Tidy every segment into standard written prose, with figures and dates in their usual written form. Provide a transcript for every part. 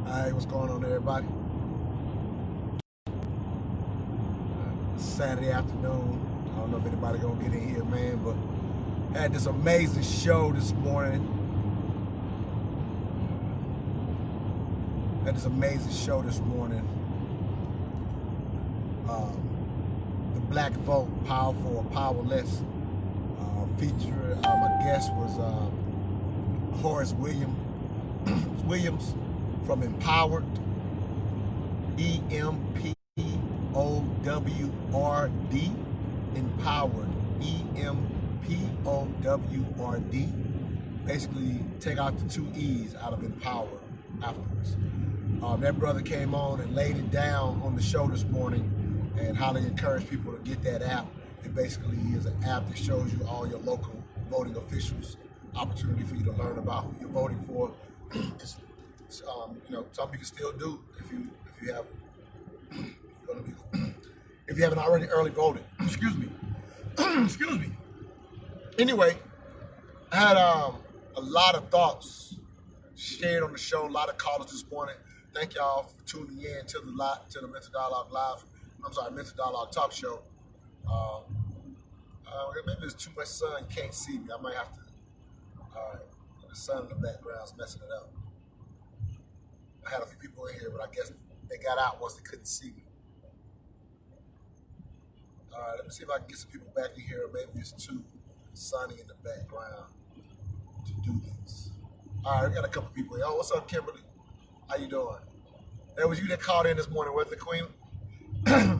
Hey, what's going on, everybody? Saturday afternoon. I don't know if anybody gonna get in here, man, but had this amazing show this morning. Had this amazing show this morning. The Black Vote, Powerful or Powerless. Feature. My guest was Horace Williams from Empowered. EMPOWRD. Empowered. EMPOWRD. Basically, take out the two E's out of empower afterwards. That brother came on and laid it down on the show this morning and highly encourage people to get that app. It basically is an app that shows you all your local voting officials, opportunity for you to learn about who you're voting for. Something you can still do if you have if you haven't already early voted. Excuse me. Excuse me. Anyway, I had a lot of thoughts shared on the show. A lot of callers this morning. Thank y'all for tuning in to the Mental Dialogue Live. Mental Dialogue Talk Show. Maybe there's too much sun. You can't see me. I might have to. The sun in the background's messing it up. I had a few people in here, but I guess they got out once they couldn't see me. All right, let me see if I can get some people back in here. Maybe it's too sunny in the background to do this. All right, we got a couple people here. Oh, what's up, Kimberly? How you doing? That was you that called in this morning, wasn't it, Queen? I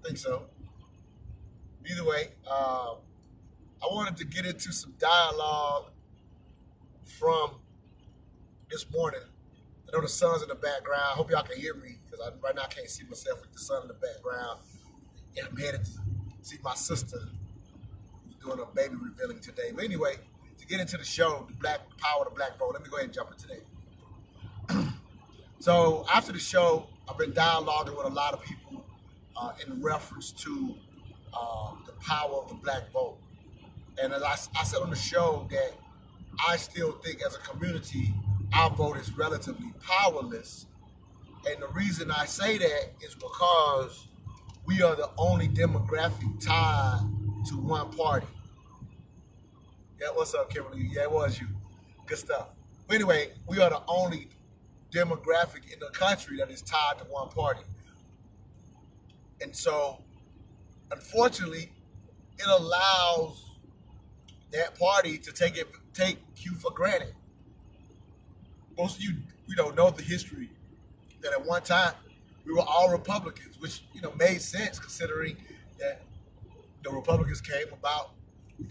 think so. Either way, I wanted to get into some dialogue from this morning. I know the sun's in the background. I hope y'all can hear me because right now I can't see myself with the sun in the background. And I'm headed to see my sister who's doing a baby revealing today. But anyway, to get into the show, the Power of the Black Vote, let me go ahead and jump in today. So after the show, I've been dialoguing with a lot of people in reference to the power of the Black vote. And as I said on the show that I still think as a community, our vote is relatively powerless. And the reason I say that is because we are the only demographic tied to one party. Yeah, what's up, Kimberly? Yeah, it was you. Good stuff. But anyway, we are the only demographic in the country that is tied to one party. And so, unfortunately, it allows that party to take you for granted. Most of you don't know the history that at one time we were all Republicans, which made sense considering that the Republicans came about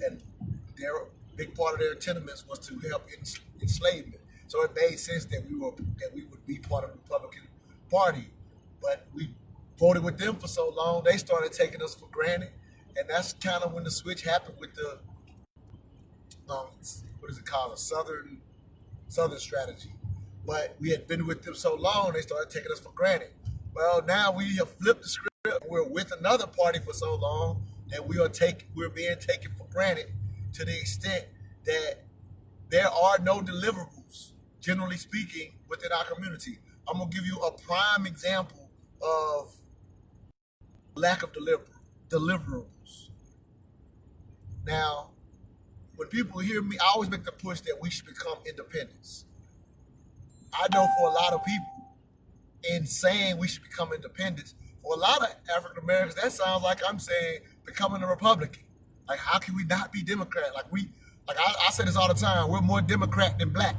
and their big part of their tenements was to help enslavement. So it made sense that we would be part of the Republican Party. But we voted with them for so long, they started taking us for granted, and that's kind of when the switch happened with the what is it called, a Southern strategy. But we had been with them so long, they started taking us for granted. Well, now we have flipped the script. We're with another party for so long that we're being taken for granted to the extent that there are no deliverables, generally speaking, within our community. I'm gonna give you a prime example of lack of deliverables. Now, when people hear me, I always make the push that we should become independents. I know for a lot of people, in saying we should become independents, for a lot of African Americans, that sounds like I'm saying becoming a Republican. Like, how can we not be Democrat? I say this all the time, we're more Democrat than black.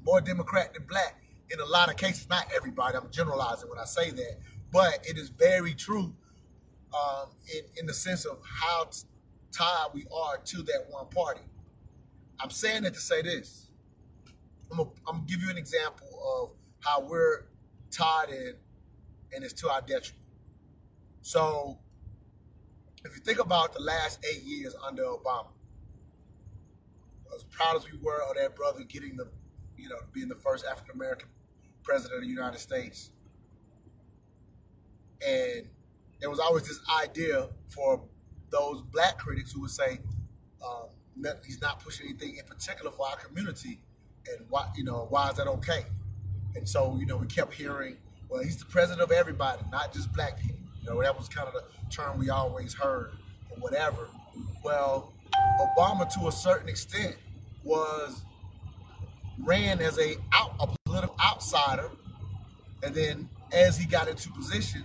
More Democrat than black in a lot of cases, not everybody, I'm generalizing when I say that, but it is very true in the sense of how tied we are to that one party. I'm saying it to say this. I'm gonna give you an example of how we're tied in, and it's to our detriment. So, if you think about the last 8 years under Obama, as proud as we were of that brother getting being the first African American president of the United States, and there was always this idea for those black critics who would say he's not pushing anything in particular for our community. and why is that okay? And so, we kept hearing, well, he's the president of everybody, not just black people. That was kind of the term we always heard or whatever. Well, Obama, to a certain extent, ran as a political outsider, and then as he got into position,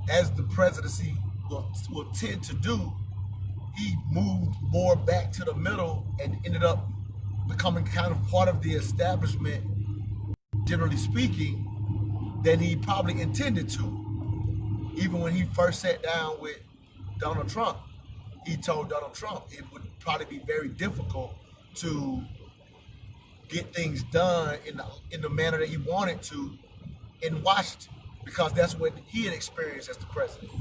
as the presidency will tend to do, he moved more back to the middle and ended up becoming kind of part of the establishment, generally speaking, than he probably intended to. Even when he first sat down with Donald Trump, he told Donald Trump it would probably be very difficult to get things done in the manner that he wanted to in Washington, because that's what he had experienced as the president.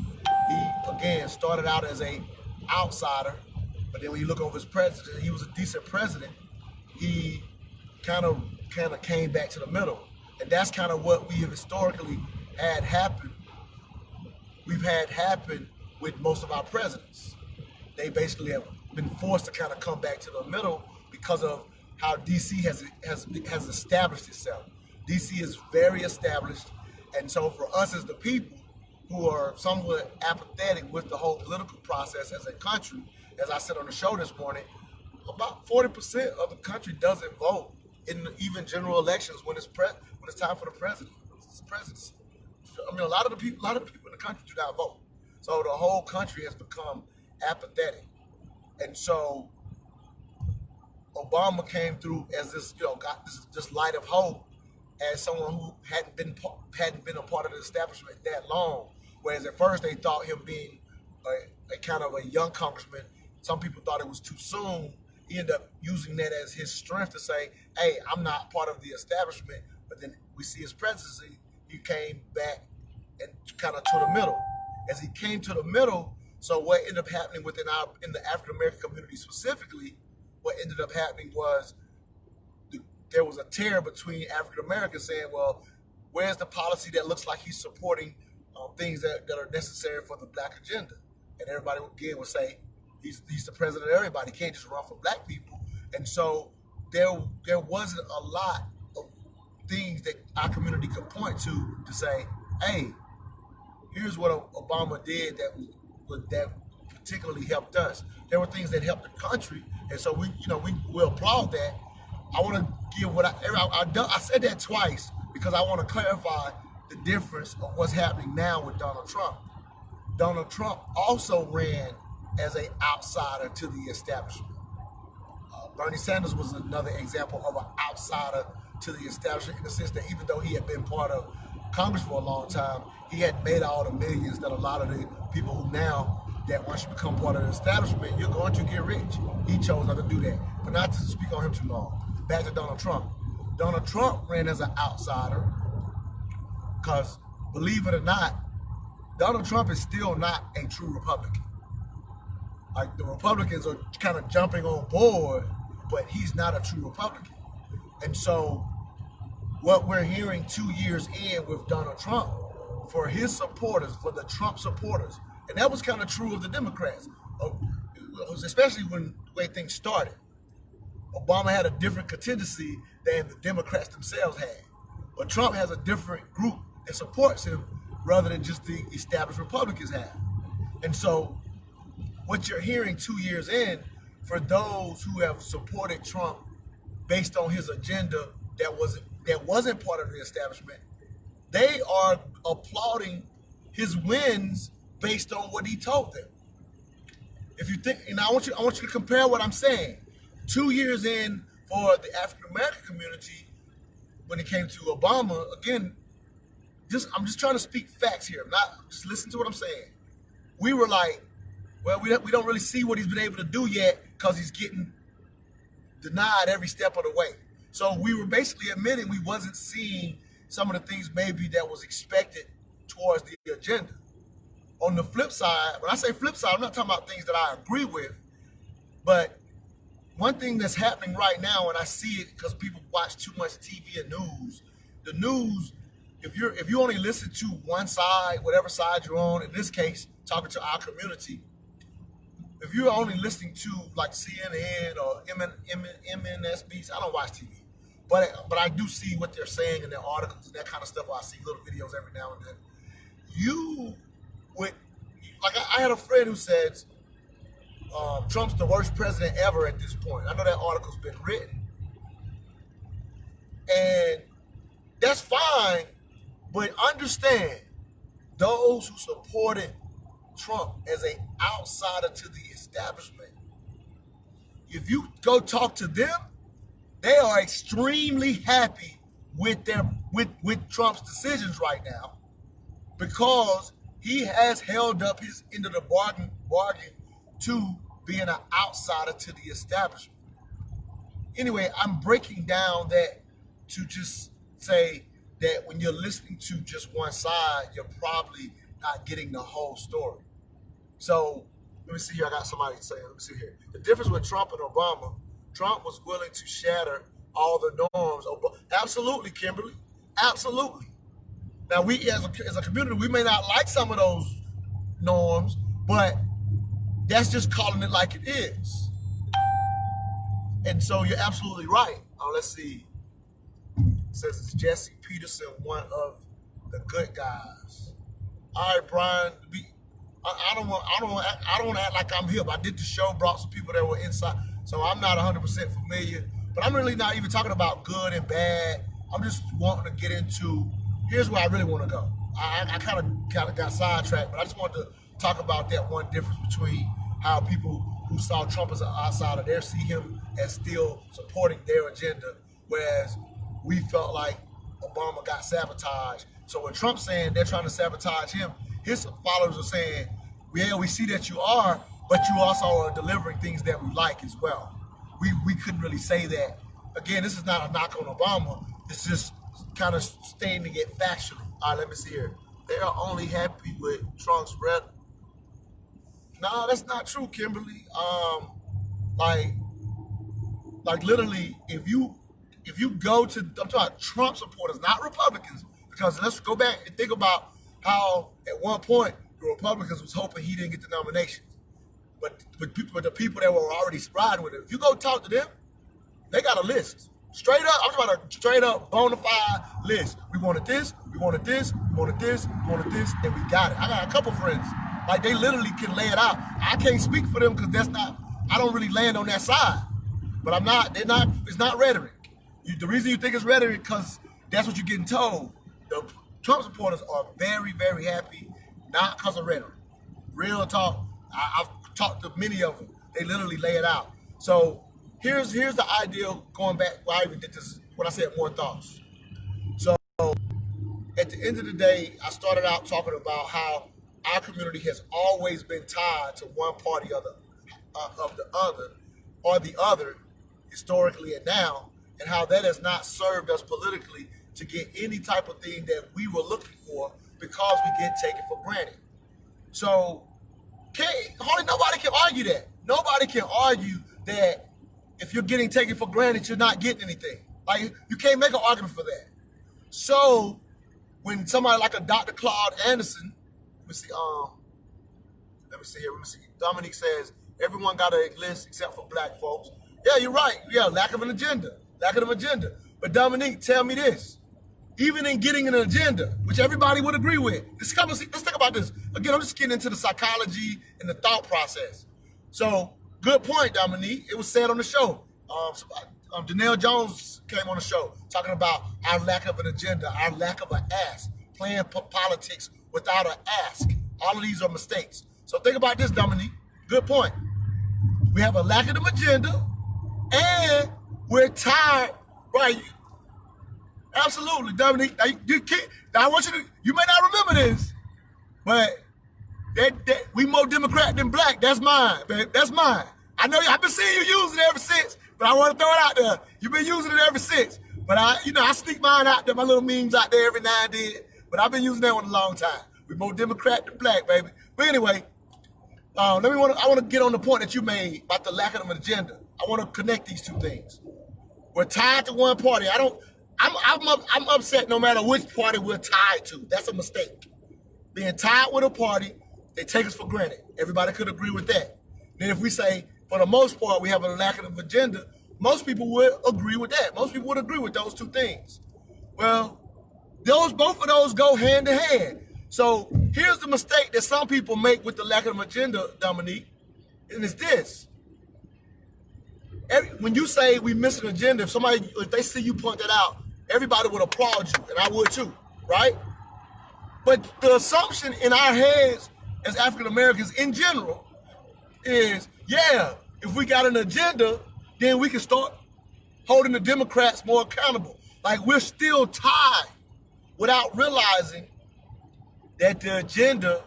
He, again, started out as a outsider, but then when you look over his president, he was a decent president. He kind of came back to the middle. And that's kind of what we have historically had happen. We've had happen with most of our presidents. They basically have been forced to kind of come back to the middle because of how DC has established itself. DC is very established, and so for us as the people who are somewhat apathetic with the whole political process as a country, as I said on the show this morning, about 40% of the country doesn't vote in even general elections when it's time for the presidency. I mean, a lot of the people in the country do not vote, so the whole country has become apathetic, and so Obama came through as this, got this light of hope, as someone who hadn't been a part of the establishment that long. Whereas at first they thought him being a kind of a young congressman, some people thought it was too soon. He ended up using that as his strength to say, "Hey, I'm not part of the establishment." But then we see his presidency, he came back and kind of to the middle. As he came to the middle, so what ended up happening in the African American community specifically, what ended up happening was there was a tear between African Americans saying, well, where's the policy that looks like he's supporting things that are necessary for the black agenda? And everybody again would say, he's the president of everybody. He can't just run for black people. And so there wasn't a lot of things that our community could point to say, hey, here's what Obama did that particularly helped us. There were things that helped the country, and so we applaud that. I want to give what I said that twice because I want to clarify the difference of what's happening now with Donald Trump. Donald Trump also ran as an outsider to the establishment. Bernie Sanders was another example of an outsider to the establishment, in the sense that even though he had been part of Congress for a long time, he had made all the millions that a lot of the people who now, that once you become part of the establishment, you're going to get rich. He chose not to do that. But not to speak on him too long. Back to Donald Trump. Donald Trump ran as an outsider because, believe it or not, Donald Trump is still not a true Republican. Like, the Republicans are kind of jumping on board, but he's not a true Republican. And so what we're hearing 2 years in with Donald Trump, for his supporters, for the Trump supporters, and that was kind of true of the Democrats, especially when the way things started. Obama had a different contingency than the Democrats themselves had. But Trump has a different group that supports him rather than just the established Republicans have. And so what you're hearing 2 years in, for those who have supported Trump based on his agenda that wasn't part of the establishment, they are applauding his wins based on what he told them. If you think, and I want you to compare what I'm saying. 2 years in for the African American community, when it came to Obama, again, I'm just trying to speak facts here. Just listen to what I'm saying. We were like, well, we don't really see what he's been able to do yet because he's getting denied every step of the way. So we were basically admitting we wasn't seeing some of the things maybe that was expected towards the agenda. On the flip side, when I say flip side, I'm not talking about things that I agree with, but one thing that's happening right now, and I see it because people watch too much TV and news. The news, if you only listen to one side, whatever side you're on, in this case, talking to our community, if you're only listening to like CNN or MNSB, I don't watch TV, but I do see what they're saying in their articles and that kind of stuff. I see little videos every now and then. You would, like, I had a friend who says Trump's the worst president ever at this point. I know that article's been written, and that's fine, but understand those who supported Trump as an outsider to the establishment, if you go talk to them, they are extremely happy with with Trump's decisions right now, because he has held up his end of the bargain to being an outsider to the establishment. Anyway, I'm breaking down that to just say that when you're listening to just one side, you're probably not getting the whole story. So let me see here. I got somebody saying, let me see here. The difference with Trump and Obama, Trump was willing to shatter all the norms. Absolutely, Kimberly. Absolutely. Now, we as a community, we may not like some of those norms, but that's just calling it like it is. And so you're absolutely right. Let's see. It says it's Jesse Peterson, one of the good guys. All right, Brian. I don't want to act like I'm hip. I did the show, brought some people that were inside, so I'm not 100% familiar. But I'm really not even talking about good and bad. I'm just wanting to get into. Here's where I really want to go. I kind of got sidetracked, but I just wanted to talk about that one difference between how people who saw Trump as an outsider, they see him as still supporting their agenda, whereas we felt like Obama got sabotaged. So when Trump's saying they're trying to sabotage him, his followers are saying, yeah, we see that you are, but you also are delivering things that we like as well. We couldn't really say that. Again, this is not a knock on Obama. It's just kind of stating it factually. All right, let me see here. They are only happy with Trump's red. No, that's not true, Kimberly. Like literally, if you go to, I'm talking about Trump supporters, not Republicans, because let's go back and think about how at one point the Republicans was hoping he didn't get the nominations, but the people that were already riding with him, if you go talk to them, they got a list. Straight up, I'm talking about a straight up bona fide list. We wanted this, we wanted this, we wanted this, we wanted this, and we got it. I got a couple friends, like they literally can lay it out. I can't speak for them because I don't really land on that side. But it's not rhetoric. The reason you think it's rhetoric because that's what you're getting told. The Trump supporters are very, very happy, not because of rhetoric. Real talk, I've talked to many of them. They literally lay it out. So here's the idea going back, why I even did this, when I said more thoughts. So at the end of the day, I started out talking about how our community has always been tied to one party or the other, historically and now, and how that has not served us politically to get any type of thing that we were looking for because we get taken for granted. So hardly nobody can argue that. Nobody can argue that if you're getting taken for granted, you're not getting anything. Like, you can't make an argument for that. So when somebody like a Dr. Claude Anderson, let me see here. Dominique says, everyone got a list except for black folks. Yeah, you're right. Yeah, lack of an agenda. But Dominique, tell me this. Even in getting an agenda, which everybody would agree with, let's think about this. Again, I'm just getting into the psychology and the thought process. So, good point, Dominique. It was said on the show. Janelle Jones came on the show talking about our lack of an agenda, our lack of an ask, playing politics without an ask. All of these are mistakes. So think about this, Dominique. Good point. We have a lack of an agenda, and we're tired, right? Absolutely, Dominique. I want you may not remember this, but that we more Democrat than black. That's mine, babe. That's mine. I know I've been seeing you using it ever since, but I want to throw it out there. You've been using it ever since. But I sneak mine out there, my little memes out there every now and then. But I've been using that one a long time. We're more Democrat than black, baby. But anyway, I want to get on the point that you made about the lack of an agenda. I want to connect these two things. We're tied to one party. I'm upset no matter which party we're tied to. That's a mistake. Being tied with a party, they take us for granted. Everybody could agree with that. Then if we say, for the most part, we have a lack of agenda, Most people would agree with that. Most people would agree with those two things. Well, both of those go hand in hand. So here's the mistake that some people make with the lack of an agenda, Dominique, and it's this. When you say we miss an agenda, if they see you point that out, everybody would applaud you, and I would too, right? But the assumption in our heads as African Americans in general is, yeah, if we got an agenda, then we can start holding the Democrats more accountable. Like we're still tied without realizing that the agenda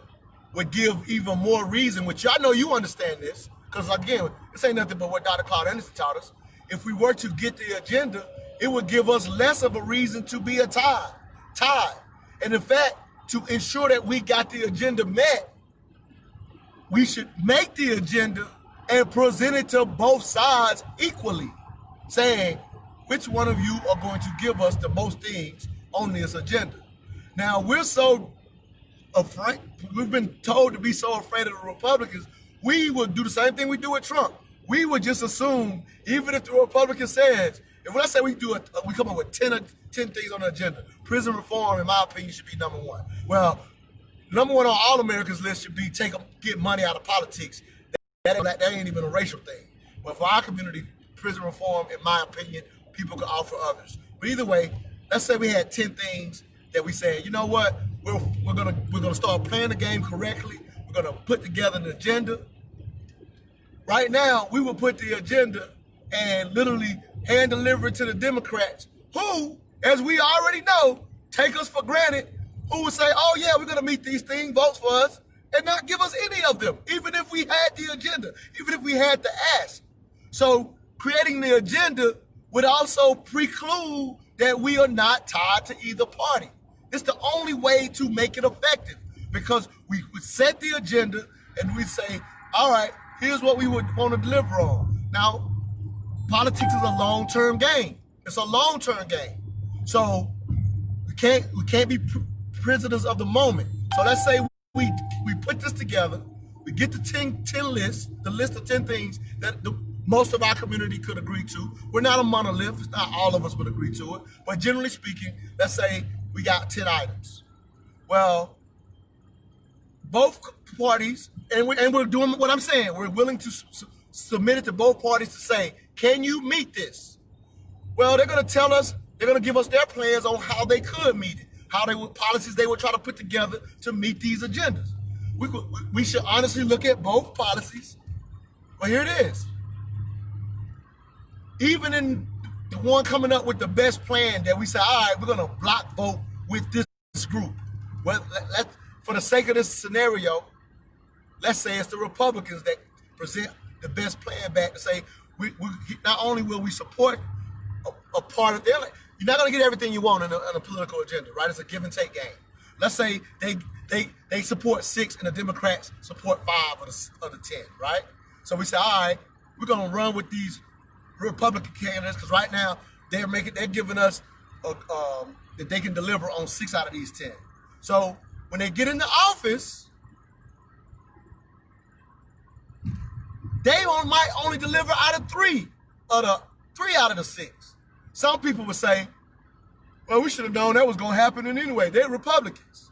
would give even more reason, which I know you understand this, because again, this ain't nothing but what Dr. Claude Anderson taught us. If we were to get the agenda, it would give us less of a reason to be tied. And in fact, to ensure that we got the agenda met, we should make the agenda and present it to both sides equally, saying, which one of you are going to give us the most things on this agenda? Now, we're so afraid, we've been told to be so afraid of the Republicans, we would do the same thing we do with Trump. We would just assume, even if the Republican says, if let's say we come up with 10 things on the agenda, prison reform, in my opinion, should be number one. Well, number one on all Americans' list should be get money out of politics. That ain't even a racial thing. But for our community, prison reform, in my opinion, people could offer others. But either way, let's say we had 10 things that we said, you know what, we're gonna start playing the game correctly. We're gonna put together an agenda. Right now, we will put the agenda and literally hand deliver it to the Democrats, who, as we already know, take us for granted, who would say, oh yeah, we're gonna meet these things, vote for us, and not give us any of them, even if we had the agenda, even if we had the ask. So creating the agenda would also preclude that we are not tied to either party. It's the only way to make it effective, because we would set the agenda and we'd say, all right, here's what we would want to deliver on. Now, politics is a long-term game. It's a long-term game. So we can't be prisoners of the moment. So let's say we put this together, we get the 10 lists, the list of 10 things that most of our community could agree to. We're not a monolith, not all of us would agree to it, but generally speaking, let's say we got 10 items. Well, both parties, and we're doing what I'm saying, we're willing to submit it to both parties to say, can you meet this? Well, they're gonna tell us, they're gonna give us their plans on how they could meet it, policies they would try to put together to meet these agendas. We should honestly look at both policies. Well, here it is. Even in the one coming up with the best plan that we say, all right, we're gonna block vote with this group. Well, for the sake of this scenario, let's say it's the Republicans that present the best plan back to say, we not only will we support a part of their, you're not going to get everything you want in a political agenda, right? It's a give and take game. Let's say they support 6 and the Democrats support 5 of the 10, right? So we say, all right, we're going to run with these Republican candidates because right now they're giving us that they can deliver on 6 out of these 10. So when they get into office, they might only deliver out of 3 out of the 6. Some people would say, well, we should have known that was going to happen anyway. They're Republicans.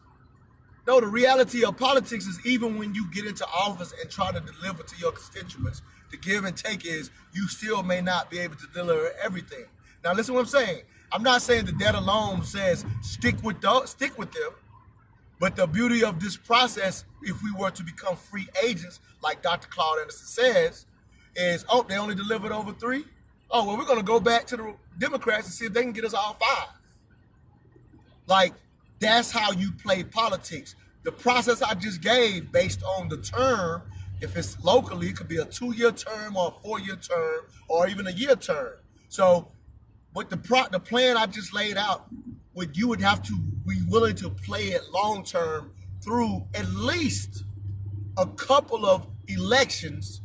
No, the reality of politics is even when you get into office and try to deliver to your constituents, the give and take is you still may not be able to deliver everything. Now, listen to what I'm saying. I'm not saying that alone says stick with them, but the beauty of this process, if we were to become free agents, like Dr. Claude Anderson says, is, oh, they only delivered over 3? Oh, well, we're going to go back to the Democrats and see if they can get us all 5. Like, that's how you play politics. The process I just gave based on the term, if it's locally, it could be a 2-year term or a 4-year term or even a year term. So with the plan I just laid out, you would have to be willing to play it long term through at least a couple of elections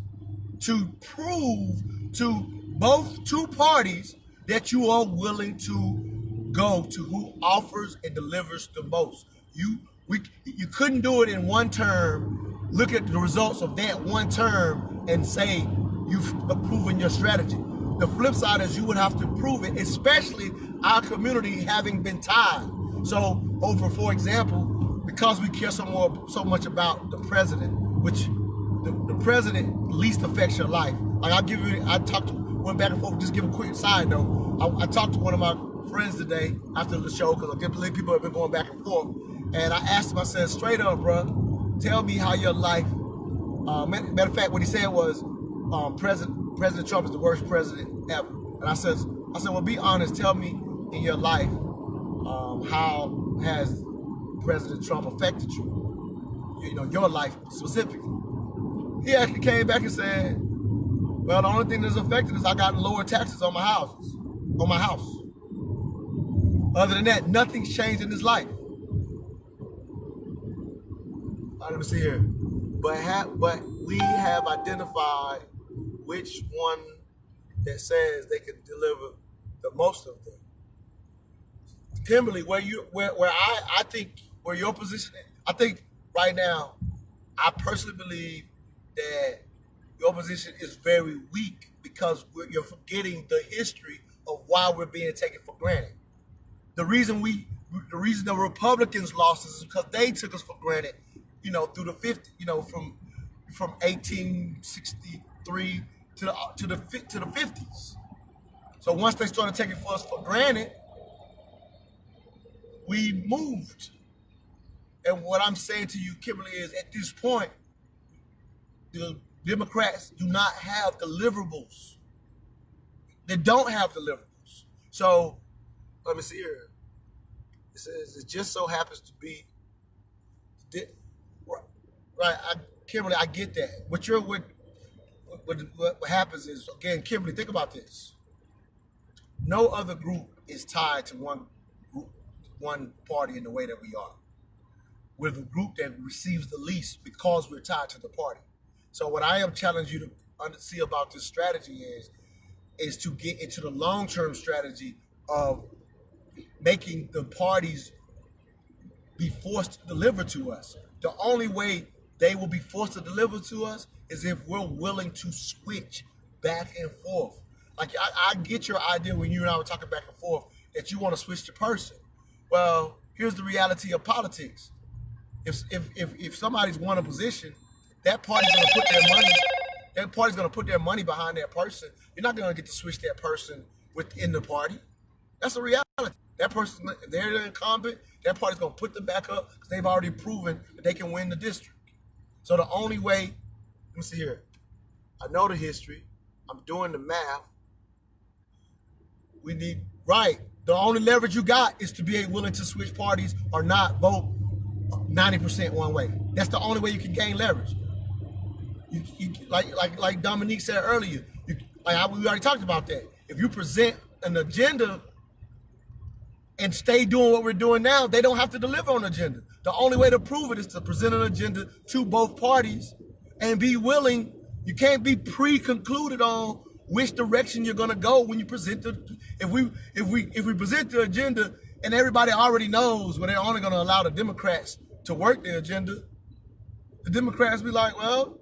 to prove to both 2 parties that you are willing to go to who offers and delivers the most. You couldn't do it in one term, look at the results of that one term and say you've proven your strategy. The flip side is you would have to prove it, especially our community having been tied. So, for example, because we care so much about the president, which the president least affects your life. Like went back and forth. Just give a quick side note. I talked to one of my friends today after the show because I can't believe people have been going back and forth. And I asked him, I said, straight up, bro, tell me how your life. Matter of fact, what he said was, President Trump is the worst president ever. And I said, well, be honest. Tell me in your life, how has President Trump affected you? You know, your life specifically. He actually came back and said, well, the only thing that's affected is I got lower taxes on my house. Other than that, nothing's changed in his life. Let me see here. But we have identified which one that says they can deliver the most of them. Kimberly, where I think where your position is, I think right now, I personally believe that your position is very weak because you're forgetting the history of why we're being taken for granted. The reason the Republicans lost is because they took us for granted, you know, through the 50s, you know, from 1863 to the 50s. So once they started taking us for granted, we moved. And what I'm saying to you, Kimberly, is at this point, the Democrats do not have deliverables. They don't have deliverables. So let me see here. It says it just so happens to be right. Kimberly, I get that. What happens is, again, Kimberly, think about this. No other group is tied to one party in the way that we are. We're the group that receives the least because we're tied to the party. So what I am challenging you to see about this strategy is to get into the long-term strategy of making the parties be forced to deliver to us. The only way they will be forced to deliver to us is if we're willing to switch back and forth. Like I get your idea when you and I were talking back and forth that you want to switch the person. Well, here's the reality of politics. If somebody's won a position, that party's going to put their money. That party's going to put their money behind that person. You're not going to get to switch that person within the party. That's the reality. That person, if they're the incumbent, that party's going to put them back up because they've already proven that they can win the district. So the only way, let me see here. I know the history. I'm doing the math. The only leverage you got is to be willing to switch parties or not vote 90% one way. That's the only way you can gain leverage. Like Dominique said earlier, we already talked about that. If you present an agenda and stay doing what we're doing now, they don't have to deliver on the agenda. The only way to prove it is to present an agenda to both parties and be willing. You can't be pre-concluded on which direction you're gonna go when you present if we present the agenda and everybody already knows when they're only gonna allow the Democrats to work their agenda, the Democrats be like, well,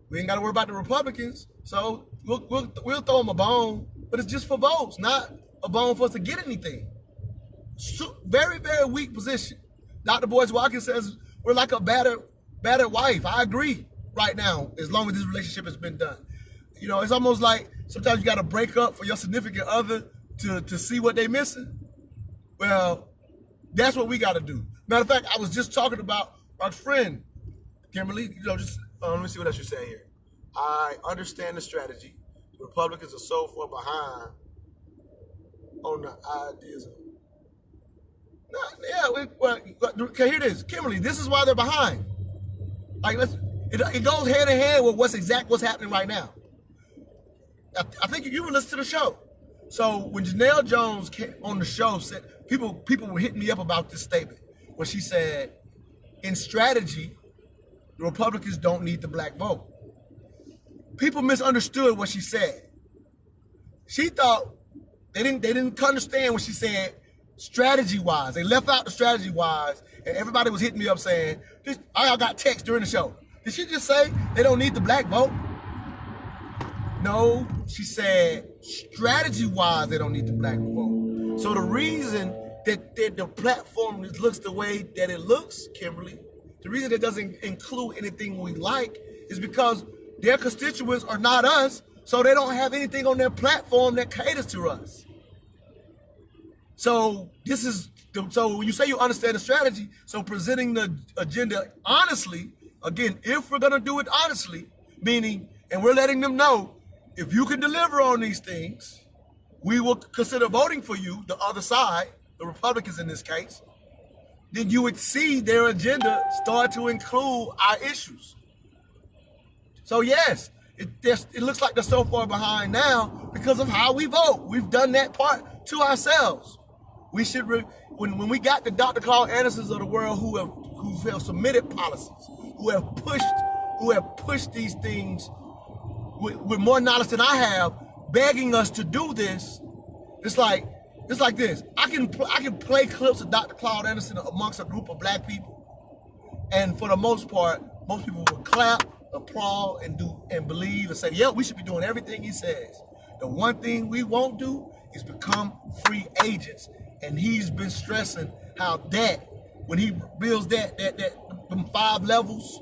we ain't gotta worry about the Republicans, so we'll throw them a bone, but it's just for votes, not a bone for us to get anything. So, very, very weak position. Dr. Boyce Watkins says we're like a battered wife. I agree right now, as long as this relationship has been done. You know, it's almost like sometimes you got to break up for your significant other to see what they're missing. Well, that's what we got to do. Matter of fact, I was just talking about our friend, Kimberly. You know, let me see what else you're saying here. I understand the strategy. The Republicans are so far behind on the ideas of. Okay, here it is. Kimberly, this is why they're behind. Like, it goes hand in hand with what's happening right now. I think you would listen to the show. So when Janelle Jones came on the show, said people were hitting me up about this statement when she said, in strategy, the Republicans don't need the black vote. People misunderstood what she said. She thought they didn't understand what she said strategy-wise. They left out the strategy-wise, and everybody was hitting me up saying, I got text during the show. Did she just say they don't need the black vote? No, she said strategy-wise, they don't need the black vote. So the reason that the platform looks the way that it looks, Kimberly, the reason it doesn't include anything we like is because their constituents are not us, so they don't have anything on their platform that caters to us. So so when you say you understand the strategy, so presenting the agenda honestly, again, if we're gonna do it honestly, meaning, and we're letting them know, if you can deliver on these things, we will consider voting for you, the other side, the Republicans in this case, then you would see their agenda start to include our issues. So yes, it looks like they're so far behind now because of how we vote. We've done that part to ourselves. We should, when we got the Dr. Claude Andersons of the world who have submitted policies, who have pushed these things with more knowledge than I have, begging us to do this. It's like this. I can play clips of Dr. Claude Anderson amongst a group of black people, and for the most part, most people will clap, applaud, and believe and say, yeah, we should be doing everything he says. The one thing we won't do is become free agents. And he's been stressing how that, when he builds them 5 levels,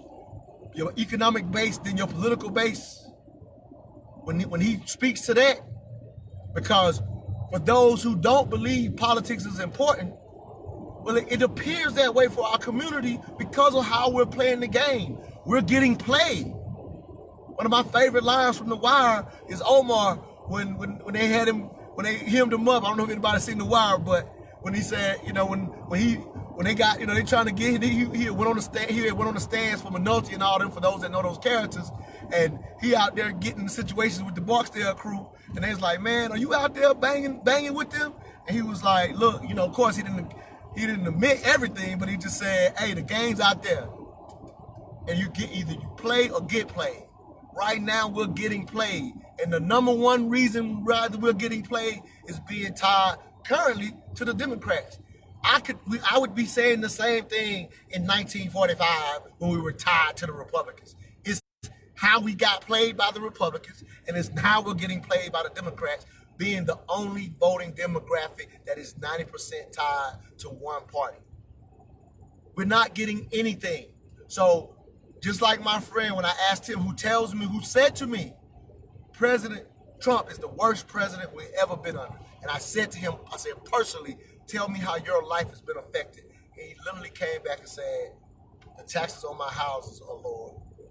your economic base, then your political base, when he speaks to that, because for those who don't believe politics is important, well, it appears that way for our community because of how we're playing the game. We're getting played. One of my favorite lines from The Wire is Omar when they had him, when they hemmed him up. I don't know if anybody's seen The Wire, but when he said, you know, when they got, you know, they trying to get, he went on the stands for minority and all them, for those that know those characters, and he out there getting in situations with the Barksdale crew, and they was like, man, are you out there banging with them? And he was like, look, you know, of course he didn't admit everything, but he just said, hey, the game's out there, and you get, either you play or get played. Right now we're getting played, and the number one reason why we're getting played is being tied currently to the Democrats. I would be saying the same thing in 1945 when we were tied to the Republicans. It's how we got played by the Republicans, and it's how we're getting played by the Democrats, being the only voting demographic that is 90% tied to one party. We're not getting anything. So just like my friend, when I asked him, who said to me, President Trump is the worst president we've ever been under. And I said to him, I said, personally, tell me how your life has been affected. And he literally came back and said, the taxes on my houses are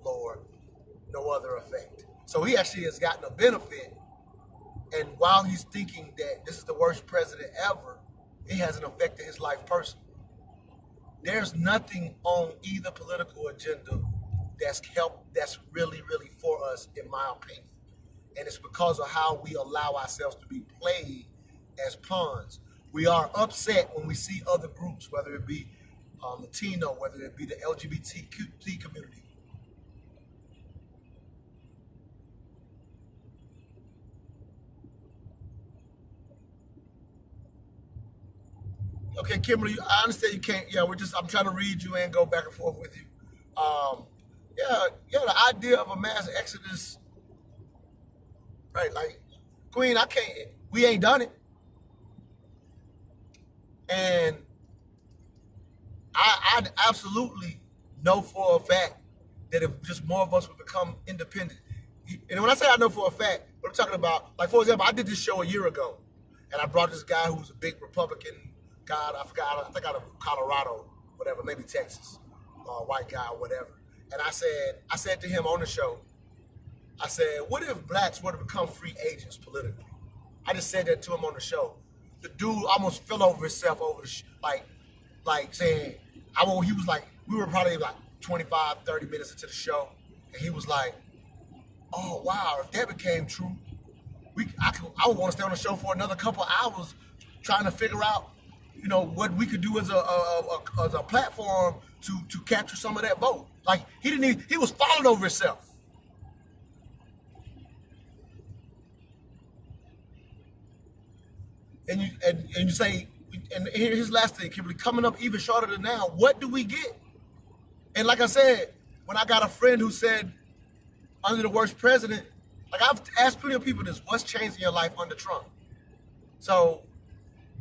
lower, no other effect. So he actually has gotten a benefit. And while he's thinking that this is the worst president ever, it hasn't affected his life personally. There's nothing on either political agenda that's really, really for us, in my opinion. And it's because of how we allow ourselves to be played as pawns. We are upset when we see other groups, whether it be Latino, whether it be the LGBTQ community. Okay, Kimberly, I understand you can't. Yeah, I'm trying to read you and go back and forth with you. The idea of a mass exodus, right? Like, Queen, we ain't done it. And I absolutely know for a fact that if just more of us would become independent, and when I say I know for a fact, what I'm talking about, like, for example, I did this show a year ago, and I brought this guy who's a big Republican guy, I think out of Colorado, whatever, maybe Texas, white guy or whatever. And I said to him on the show, I said, what if blacks were to become free agents politically? I just said that to him on the show. The dude almost fell over himself over the like saying, he was like, we were probably like 25, 30 minutes into the show, and he was like, oh wow, if that became true, I would want to stay on the show for another couple of hours trying to figure out, you know, what we could do as a platform to capture some of that vote. Like, he was falling over himself. And you say, and here's his last thing, Kimberly, coming up even shorter than now, what do we get? And like I said, when I got a friend who said, under the worst president, Like I've asked plenty of people this, what's changing your life under Trump? So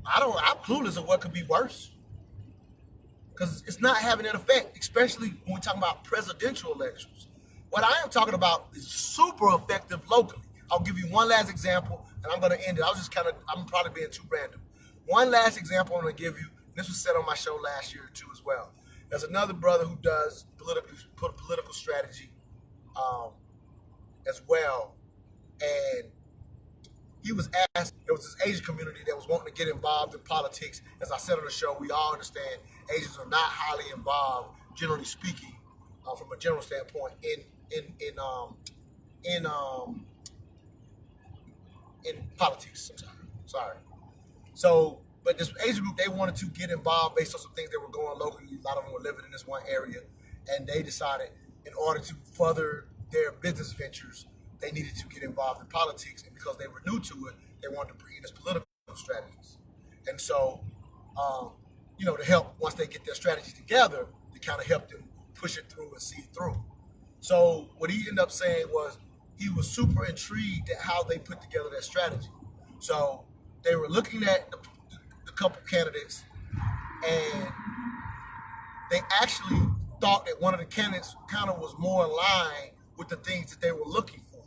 I'm clueless of what could be worse. Because it's not having an effect, especially when we're talking about presidential elections. What I am talking about is super effective locally. I'll give you one last example, and I'm going to end it. I'm probably being too random. One last example I'm going to give you. This was said on my show last year too as well. There's another brother who does political strategy as well, and he was asked, there was this Asian community that was wanting to get involved in politics. As I said on the show, we all understand Asians are not highly involved, generally speaking, from a general standpoint, in politics. Sorry. So, but this Asian group, they wanted to get involved based on some things that were going locally. A lot of them were living in this one area, and they decided in order to further their business ventures, they needed to get involved in politics, and because they were new to it, they wanted to bring in this political strategies. And so, to help once they get their strategy together, to kind of help them push it through and see it through. So what he ended up saying was he was super intrigued at how they put together their strategy. So they were looking at the couple candidates, and they actually thought that one of the candidates kind of was more in line with the things that they were looking for.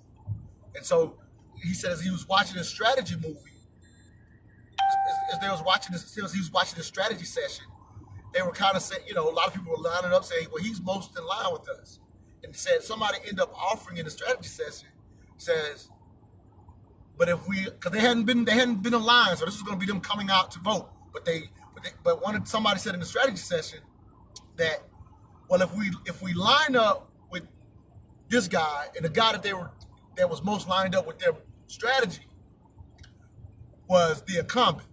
And so he said as he was watching a strategy movie, as he was watching this strategy session, they were kind of saying, a lot of people were lining up saying, well, he's most in line with us. And said somebody ended up offering in the strategy session, says, but if we, because they hadn't been aligned, so this was going to be them coming out to vote. But somebody said in the strategy session that, well, if we line up with this guy and the guy that was most lined up with their strategy was the incumbent,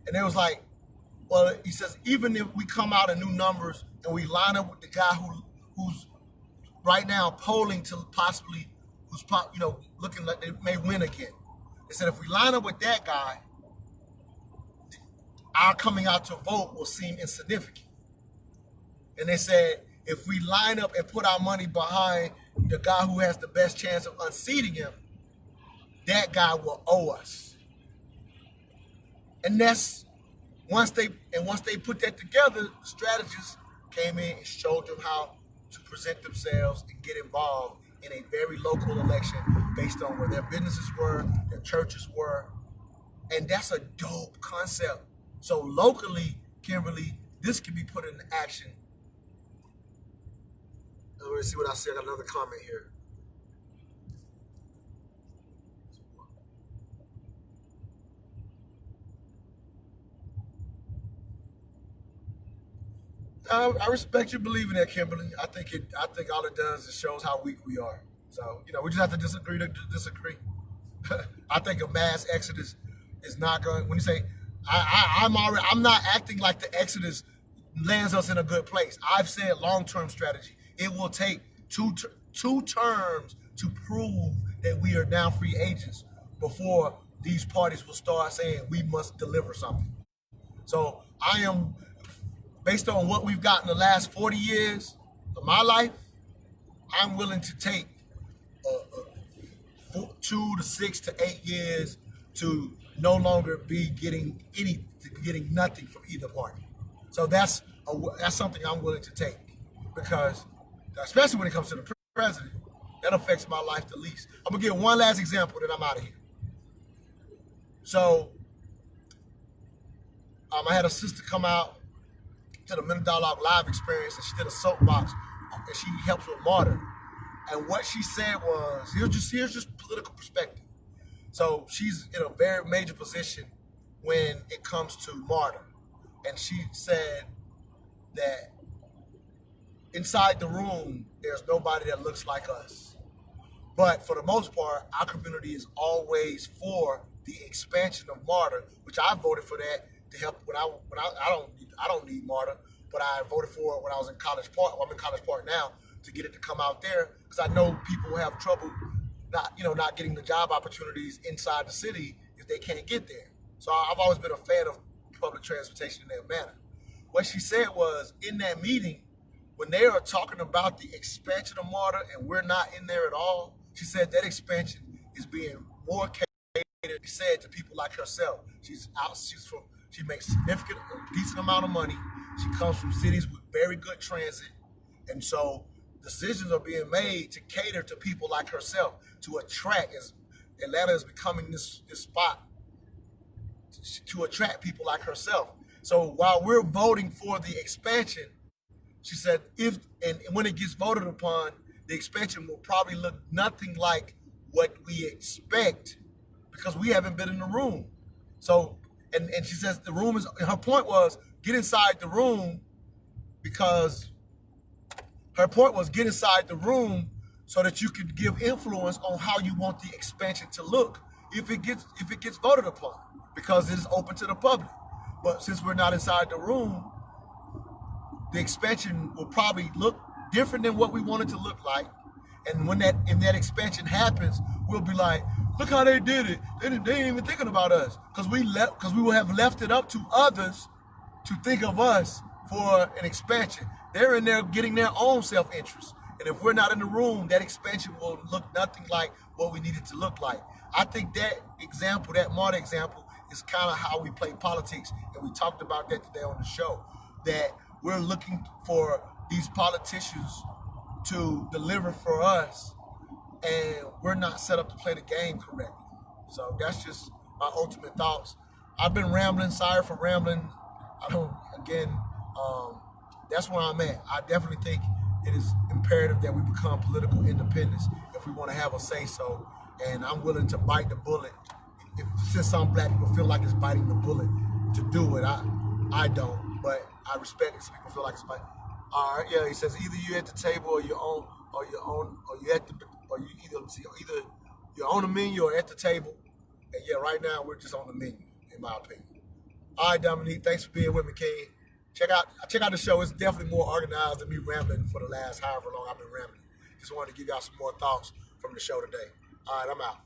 and they was like, well, he says even if we come out in new numbers and we line up with the guy who's right now polling to possibly looking like they may win again. They said if we line up with that guy, our coming out to vote will seem insignificant. And they said if we line up and put our money behind the guy who has the best chance of unseating him, that guy will owe us. And that's once they put that together, the strategists came in and showed them how to present themselves and get involved in a very local election based on where their businesses were, their churches were. And that's a dope concept. So locally, Kimberly, this can be put into action. Let me see what I said. I got another comment here. I respect you believing that, Kimberly. I think all it does is shows how weak we are. So we just have to disagree to disagree. I think a mass exodus is not going. When you say I'm not acting like the exodus lands us in a good place. I've said long-term strategy. It will take two terms to prove that we are now free agents before these parties will start saying we must deliver something. So I am, based on what we've got in the last 40 years of my life, I'm willing to take 2 to 6 to 8 years to no longer be getting nothing from either party. So that's something I'm willing to take, because especially when it comes to the president, that affects my life the least. I'm gonna give one last example, then I'm out of here. So I had a sister come out to the Minute Dialogue live experience, and she did a soapbox, and she helps with Martyr. And what she said was, here's just political perspective. So she's in a very major position when it comes to Martyr. And she said that inside the room, there's nobody that looks like us. But for the most part, our community is always for the expansion of Martyr, which I voted for that to help I don't need Martyr, but I voted for it when I was in College Park. Well, I'm in College Park now, to get it to come out there, because I know people have trouble not getting the job opportunities inside the city if they can't get there. So I've always been a fan of public transportation in that manner. What she said was, in that meeting, when they are talking about the expansion of Martyr and we're not in there at all, She said that expansion is being more catered, said, to people like herself. She makes significant, decent amount of money. She comes from cities with very good transit. And so decisions are being made to cater to people like herself, to attract, as Atlanta is becoming this spot to attract people like herself. So while we're voting for the expansion, she said, if and when it gets voted upon, the expansion will probably look nothing like what we expect because we haven't been in the room. So, and she says the room is, her point was get inside the room because her point was get inside the room so that you could give influence on how you want the expansion to look if it gets voted upon, because it is open to the public. But since we're not inside the room, the expansion will probably look different than what we want it to look like. And when that expansion happens, we'll be like, look how they did it. They ain't even thinking about us, because we will have left it up to others to think of us for an expansion. They're in there getting their own self-interest. And if we're not in the room, that expansion will look nothing like what we need it to look like. I think that example, that Marta example, is kind of how we play politics. And we talked about that today on the show, that we're looking for these politicians to deliver for us, and we're not set up to play the game correctly. So that's just my ultimate thoughts. I've been rambling. Sorry for rambling. That's where I'm at. I definitely think it is imperative that we become political independents if we want to have a say-so, and I'm willing to bite the bullet. Since some black people feel like it's biting the bullet to do it, I don't, but I respect it. Some people feel like it's biting. All right, yeah. He says either you're at the table or you're on the menu or at the table. And yeah, right now we're just on the menu, in my opinion. All right, Dominique, thanks for being with me, King. Check out the show. It's definitely more organized than me rambling for the last however long I've been rambling. Just wanted to give y'all some more thoughts from the show today. All right, I'm out.